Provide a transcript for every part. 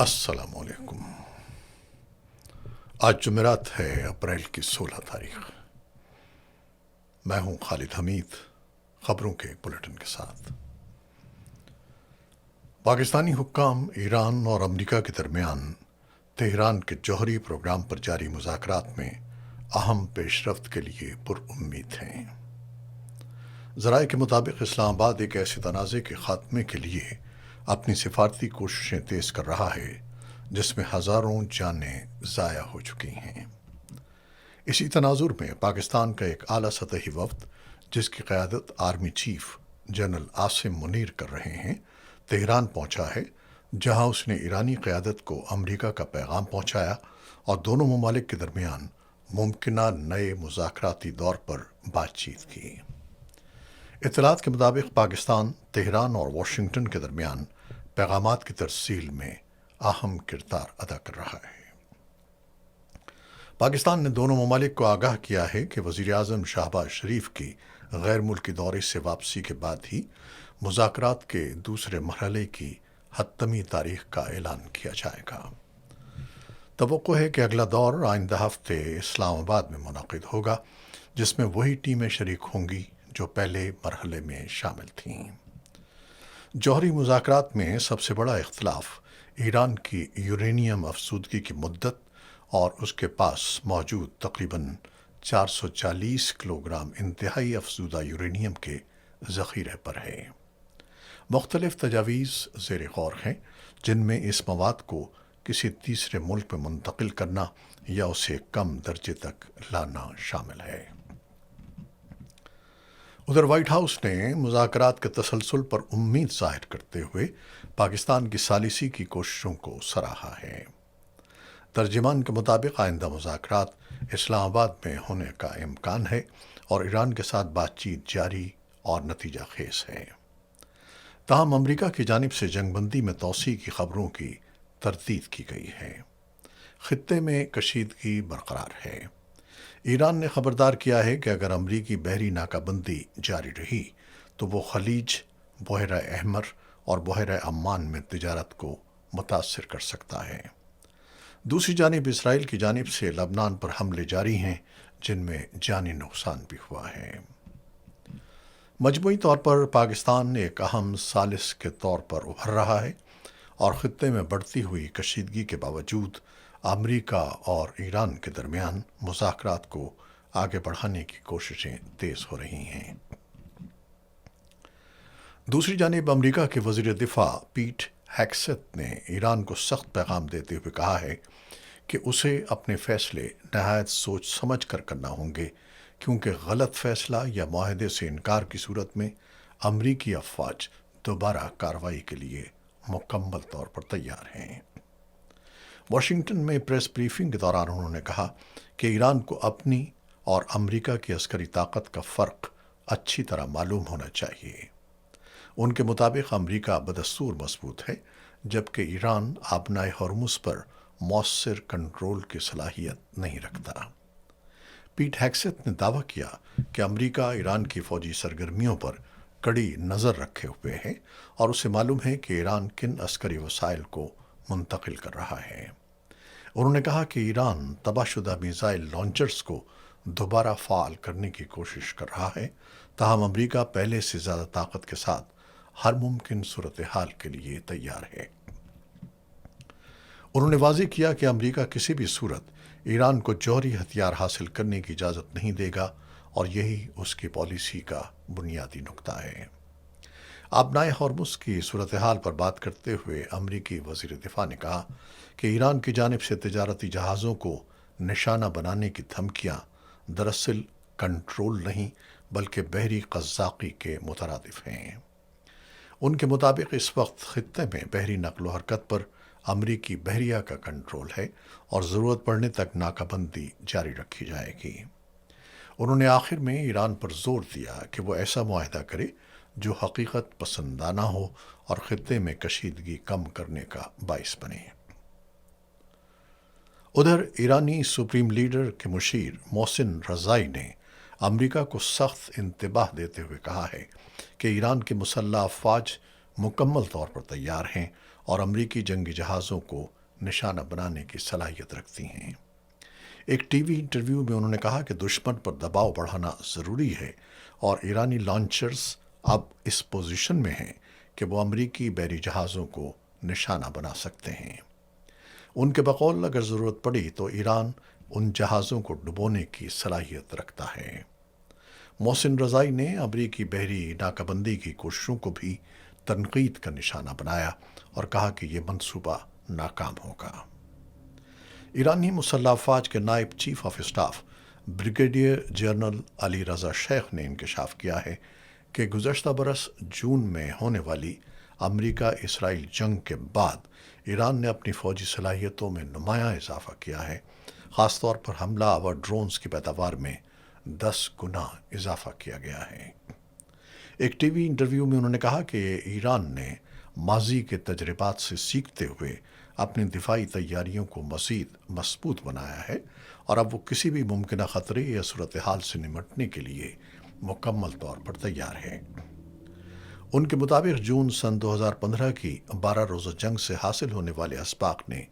السلام علیکم۔ آج جمعرات ہے، اپریل کی 16 تاریخ۔ میں ہوں خالد حمید، خبروں کے ایک بلیٹن کے ساتھ۔ پاکستانی حکام ایران اور امریکہ کے درمیان تہران کے جوہری پروگرام پر جاری مذاکرات میں اہم پیش رفت کے لیے پر امید ہیں۔ ذرائع کے مطابق اسلام آباد ایک ایسے تنازع کے خاتمے کے لیے اپنی سفارتی کوششیں تیز کر رہا ہے جس میں ہزاروں جانیں ضائع ہو چکی ہیں۔ اسی تناظر میں پاکستان کا ایک اعلیٰ سطحی وفد، جس کی قیادت army chief general Asim Munir کر رہے ہیں، تہران پہنچا ہے، جہاں اس نے ایرانی قیادت کو امریکہ کا پیغام پہنچایا اور دونوں ممالک کے درمیان ممکنہ نئے مذاکراتی دور پر بات چیت کی۔ اطلاعات کے مطابق پاکستان تہران اور واشنگٹن کے درمیان پیغامات کی ترسیل میں اہم کردار ادا کر رہا ہے۔ پاکستان نے دونوں ممالک کو آگاہ کیا ہے کہ وزیر اعظم شہباز شریف کی غیر ملکی دورے سے واپسی کے بعد ہی مذاکرات کے دوسرے مرحلے کی حتمی تاریخ کا اعلان کیا جائے گا۔ توقع ہے کہ اگلا دور آئندہ ہفتے اسلام آباد میں منعقد ہوگا، جس میں وہی ٹیمیں شریک ہوں گی جو پہلے مرحلے میں شامل تھیں۔ جوہری مذاکرات میں سب سے بڑا اختلاف ایران کی یورینیم افزودگی کی مدت اور اس کے پاس موجود تقریباً 440 کلو گرام انتہائی افزودہ یورینیم کے ذخیرے پر ہے۔ مختلف تجاویز زیر غور ہیں، جن میں اس مواد کو کسی تیسرے ملک میں منتقل کرنا یا اسے کم درجے تک لانا شامل ہے۔ ادھر وائٹ ہاؤس نے مذاکرات کے تسلسل پر امید ظاہر کرتے ہوئے پاکستان کی ثالثی کی کوششوں کو سراہا ہے۔ ترجمان کے مطابق آئندہ مذاکرات اسلام آباد میں ہونے کا امکان ہے اور ایران کے ساتھ بات چیت جاری اور نتیجہ خیز ہے۔ تاہم امریکہ کی جانب سے جنگ بندی میں توسیع کی خبروں کی تردید کی گئی ہے۔ خطے میں کشیدگی برقرار ہے۔ ایران نے خبردار کیا ہے کہ اگر امریکی بحری ناکہ بندی جاری رہی تو وہ خلیج، بحیرہ احمر اور بحیرہ عمان میں تجارت کو متاثر کر سکتا ہے۔ دوسری جانب اسرائیل کی جانب سے لبنان پر حملے جاری ہیں، جن میں جانی نقصان بھی ہوا ہے۔ مجموعی طور پر پاکستان ایک اہم ثالث کے طور پر ابھر رہا ہے اور خطے میں بڑھتی ہوئی کشیدگی کے باوجود امریکہ اور ایران کے درمیان مذاکرات کو آگے بڑھانے کی کوششیں تیز ہو رہی ہیں۔ دوسری جانب امریکہ کے وزیر دفاع پیٹ ہیگسیت نے ایران کو سخت پیغام دیتے ہوئے کہا ہے کہ اسے اپنے فیصلے نہایت سوچ سمجھ کر کرنا ہوں گے، کیونکہ غلط فیصلہ یا معاہدے سے انکار کی صورت میں امریکی افواج دوبارہ کارروائی کے لیے مکمل طور پر تیار ہیں۔ واشنگٹن میں پریس بریفنگ کے دوران انہوں نے کہا کہ ایران کو اپنی اور امریکہ کی عسکری طاقت کا فرق اچھی طرح معلوم ہونا چاہیے۔ ان کے مطابق امریکہ بدستور مضبوط ہے، جبکہ ایران آبنائے ہرمز پر مؤثر کنٹرول کی صلاحیت نہیں رکھتا۔ پیٹ ہیگسیت نے دعویٰ کیا کہ امریکہ ایران کی فوجی سرگرمیوں پر کڑی نظر رکھے ہوئے ہے اور اسے معلوم ہے کہ ایران کن عسکری وسائل کو منتقل کر رہا ہے۔ انہوں نے کہا کہ ایران تباہ شدہ میزائل لانچرز کو دوبارہ فعال کرنے کی کوشش کر رہا ہے، تاہم امریکہ پہلے سے زیادہ طاقت کے ساتھ ہر ممکن صورتحال کے لیے تیار ہے۔ انہوں نے واضح کیا کہ امریکہ کسی بھی صورت ایران کو جوہری ہتھیار حاصل کرنے کی اجازت نہیں دے گا اور یہی اس کی پالیسی کا بنیادی نقطہ ہے۔ آبنائے ہرمز کی صورتحال پر بات کرتے ہوئے امریکی وزیر دفاع نے کہا کہ ایران کی جانب سے تجارتی جہازوں کو نشانہ بنانے کی دھمکیاں دراصل کنٹرول نہیں بلکہ بحری قزاقی کے مترادف ہیں۔ ان کے مطابق اس وقت خطے میں بحری نقل و حرکت پر امریکی بحریہ کا کنٹرول ہے اور ضرورت پڑنے تک ناکہ بندی جاری رکھی جائے گی۔ انہوں نے آخر میں ایران پر زور دیا کہ وہ ایسا معاہدہ کرے جو حقیقت پسندانہ ہو اور خطے میں کشیدگی کم کرنے کا باعث بنے۔ ادھر ایرانی سپریم لیڈر کے مشیر محسن رضائی نے امریکہ کو سخت انتباہ دیتے ہوئے کہا ہے کہ ایران کی مسلح افواج مکمل طور پر تیار ہیں اور امریکی جنگی جہازوں کو نشانہ بنانے کی صلاحیت رکھتی ہیں۔ ایک ٹی وی انٹرویو میں انہوں نے کہا کہ دشمن پر دباؤ بڑھانا ضروری ہے اور ایرانی لانچرز اب اس پوزیشن میں ہیں کہ وہ امریکی بحری جہازوں کو نشانہ بنا سکتے ہیں۔ ان کے بقول اگر ضرورت پڑی تو ایران ان جہازوں کو ڈبونے کی صلاحیت رکھتا ہے۔ محسن رضائی نے امریکی بحری ناکہ بندی کی کوششوں کو بھی تنقید کا نشانہ بنایا اور کہا کہ یہ منصوبہ ناکام ہوگا۔ ایرانی مسلح افواج کے نائب chief of staff brigadier general Ali Reza Sheikh نے انکشاف کیا ہے کہ گزشتہ برس جون میں ہونے والی امریکہ اسرائیل جنگ کے بعد ایران نے اپنی فوجی صلاحیتوں میں نمایاں اضافہ کیا ہے، خاص طور پر حملہ آور ڈرونز کی پیداوار میں 10 گنا اضافہ کیا گیا ہے۔ ایک ٹی وی انٹرویو میں انہوں نے کہا کہ ایران نے ماضی کے تجربات سے سیکھتے ہوئے اپنی دفاعی تیاریوں کو مزید مضبوط بنایا ہے اور اب وہ کسی بھی ممکنہ خطرے یا صورتحال سے نمٹنے کے لیے مکمل طور پر تیار ہے۔ ان کے مطابق جون سن 2015 کی 12 روزہ جنگ سے حاصل ہونے والے اسباق نے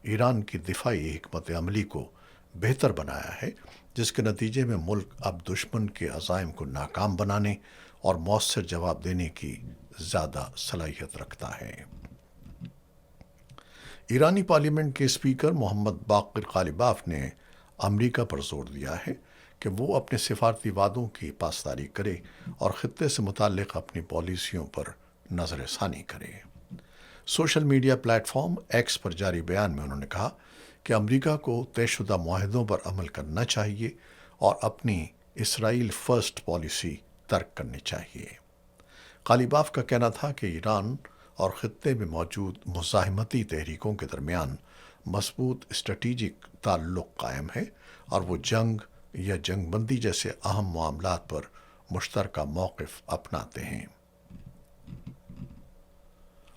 ایران کی دفاعی حکمت عملی کو بہتر بنایا ہے، جس کے نتیجے میں ملک اب دشمن کے عزائم کو ناکام بنانے اور مؤثر جواب دینے کی زیادہ صلاحیت رکھتا ہے۔ ایرانی پارلیمنٹ کے اسپیکر محمد باقر قالیباف نے امریکہ پر زور دیا ہے کہ وہ اپنے سفارتی وعدوں کی پاسداری کرے اور خطے سے متعلق اپنی پالیسیوں پر نظر ثانی کرے۔ Social media platform X پر جاری بیان میں انہوں نے کہا کہ امریکہ کو طے شدہ معاہدوں پر عمل کرنا چاہیے اور اپنی اسرائیل فرسٹ پالیسی ترک کرنی چاہیے۔ قالیباف کا کہنا تھا کہ ایران اور خطے میں موجود مزاحمتی تحریکوں کے درمیان مضبوط اسٹریٹجک تعلق قائم ہے اور وہ جنگ یا جنگ بندی جیسے اہم معاملات پر مشترکہ موقف اپناتے ہیں۔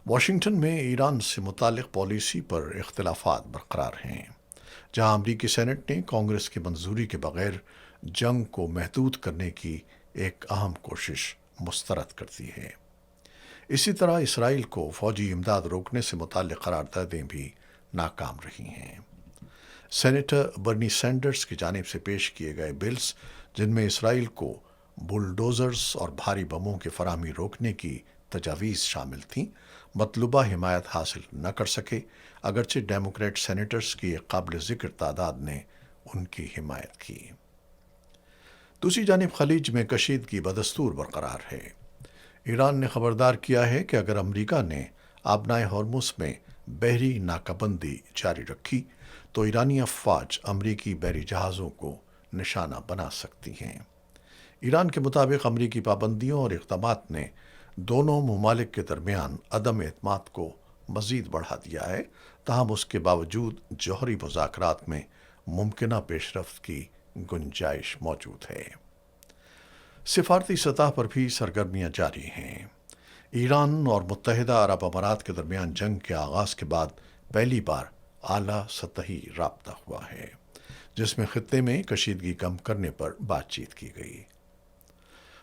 واشنگٹن میں ایران سے متعلق پالیسی پر اختلافات برقرار ہیں، جہاں امریکی سینٹ نے کانگریس کی منظوری کے بغیر جنگ کو محدود کرنے کی ایک اہم کوشش مسترد کر دی ہے۔ اسی طرح اسرائیل کو فوجی امداد روکنے سے متعلق قراردادیں بھی ناکام رہی ہیں۔ سینیٹر برنی سینڈرز کی جانب سے پیش کیے گئے بلز، جن میں اسرائیل کو بلڈوزرز اور بھاری بموں کی فراہمی روکنے کی تجاویز شامل تھیں، مطلوبہ حمایت حاصل نہ کر سکے، اگرچہ ڈیموکریٹ سینیٹرز کی ایک قابل ذکر تعداد نے ان کی حمایت کی۔ دوسری جانب خلیج میں کشیدگی بدستور برقرار ہے۔ ایران نے خبردار کیا ہے کہ اگر امریکہ نے آبنائے ہرمز میں بحری ناکہ بندی جاری رکھی تو ایرانی افواج امریکی بحری جہازوں کو نشانہ بنا سکتی ہیں۔ ایران کے مطابق امریکی پابندیوں اور اقدامات نے دونوں ممالک کے درمیان عدم اعتماد کو مزید بڑھا دیا ہے، تاہم اس کے باوجود جوہری مذاکرات میں ممکنہ پیش رفت کی گنجائش موجود ہے۔ سفارتی سطح پر بھی سرگرمیاں جاری ہیں۔ ایران اور متحدہ عرب امارات کے درمیان جنگ کے آغاز کے بعد پہلی بار اعلیٰ سطحی رابطہ ہوا ہے، جس میں خطے میں کشیدگی کم کرنے پر بات چیت کی گئی۔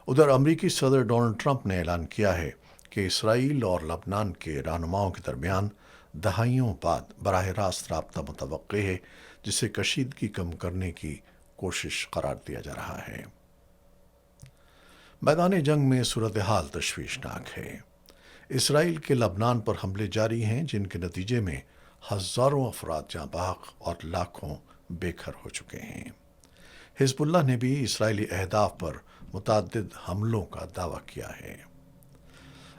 ادھر امریکی صدر ڈونلڈ ٹرمپ نے اعلان کیا ہے کہ اسرائیل اور لبنان کے رہنماؤں کے درمیان دہائیوں بعد براہ راست رابطہ متوقع ہے، جسے کشیدگی کم کرنے کی کوشش قرار دیا جا رہا ہے۔ میدان جنگ میں صورتحال تشویشناک ہے۔ اسرائیل کے لبنان پر حملے جاری ہیں، جن کے نتیجے میں ہزاروں افراد جاں بحق اور لاکھوں بے گھر ہو چکے ہیں۔ حزب اللہ نے بھی اسرائیلی اہداف پر متعدد حملوں کا دعویٰ کیا ہے۔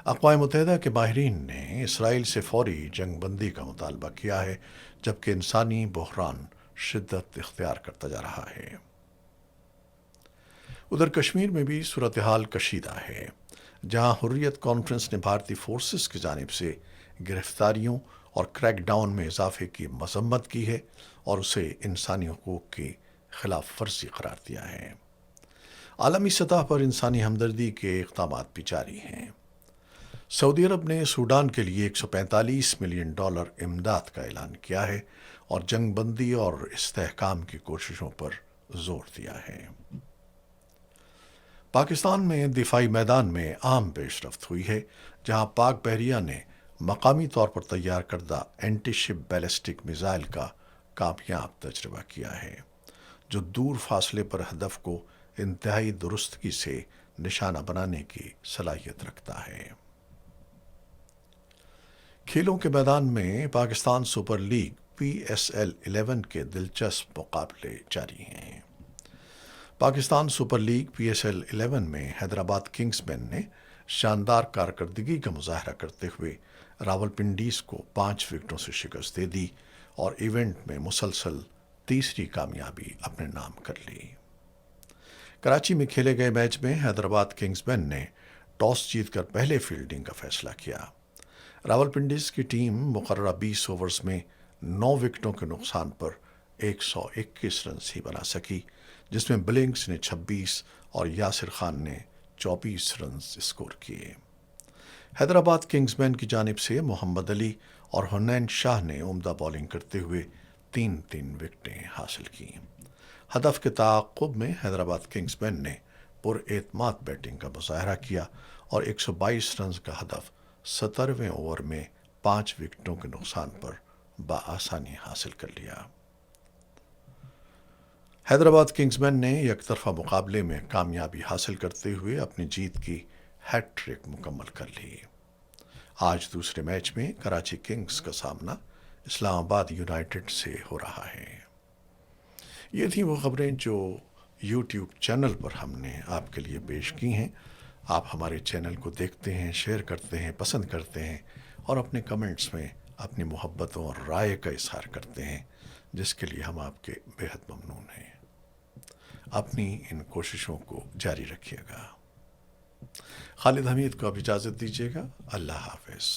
اقوام متحدہ کے ماہرین نے اسرائیل سے فوری جنگ بندی کا مطالبہ کیا ہے، جبکہ انسانی بحران شدت اختیار کرتا جا رہا ہے۔ ادھر کشمیر میں بھی صورتحال کشیدہ ہے، جہاں حریت کانفرنس نے بھارتی فورسز کی جانب سے گرفتاریوں اور کریک ڈاؤن میں اضافے کی مذمت کی ہے اور اسے انسانی حقوق کی خلاف ورزی قرار دیا ہے۔ عالمی سطح پر انسانی ہمدردی کے اقدامات بھی جاری ہیں۔ سعودی عرب نے سوڈان کے لیے $145 ملین امداد کا اعلان کیا ہے اور جنگ بندی اور استحکام کی کوششوں پر زور دیا ہے۔ پاکستان میں دفاعی میدان میں اہم پیش رفت ہوئی ہے، جہاں پاک بحریہ نے مقامی طور پر تیار کردہ اینٹی شپ بیلسٹک میزائل کا کامیاب تجربہ کیا ہے، جو دور فاصلے پر ہدف کو انتہائی درستگی سے نشانہ بنانے کی صلاحیت رکھتا ہے۔ کھیلوں کے میدان میں پاکستان سپر لیگ PSL 11 کے دلچسپ مقابلے جاری ہیں۔ پاکستان سپر لیگ PSL 11 میں حیدرآباد کنگز مین نے شاندار کارکردگی کا مظاہرہ کرتے ہوئے راولپنڈیز کو 5 وکٹوں سے شکست دے دی اور ایونٹ میں مسلسل تیسری کامیابی اپنے نام کر لی۔ کراچی میں کھیلے گئے میچ میں حیدرآباد کنگز مین نے ٹاس جیت کر پہلے فیلڈنگ کا فیصلہ کیا۔ راولپنڈیز کی ٹیم مقررہ 20 اوورز میں 9 وکٹوں کے نقصان پر 121 رنز ہی بنا سکی، جس میں بلنکس نے 26 اور یاسر خان نے 24 رنز اسکور کیے۔ حیدرآباد کنگز مین کی جانب سے محمد علی اور حنین شاہ نے عمدہ بالنگ کرتے ہوئے 3 وکٹیں حاصل کیں۔ ہدف کے تعاقب میں حیدرآباد کنگز مین نے پر اعتماد بیٹنگ کا مظاہرہ کیا اور 122 رنز کا ہدف 17ویں اوور میں 5 وکٹوں کے نقصان پر بآسانی حاصل کر لیا۔ حیدرآباد کنگز مین نے یک طرفہ مقابلے میں کامیابی حاصل کرتے ہوئے اپنی جیت کی ہیٹ ٹرک مکمل کر لی۔ آج دوسرے میچ میں کراچی کنگز کا سامنا اسلام آباد یونائٹڈ سے ہو رہا ہے۔ یہ تھیں وہ خبریں جو یوٹیوب چینل پر ہم نے آپ کے لیے پیش کی ہیں۔ آپ ہمارے چینل کو دیکھتے ہیں، شیئر کرتے ہیں، پسند کرتے ہیں اور اپنے کمنٹس میں اپنی محبتوں اور رائے کا اظہار کرتے ہیں، جس کے لیے ہم آپ کے بےحد ممنون ہیں۔ اپنی ان کوششوں کو جاری رکھیے گا۔ خالد حمید کو اب اجازت دیجیے گا۔ اللہ حافظ۔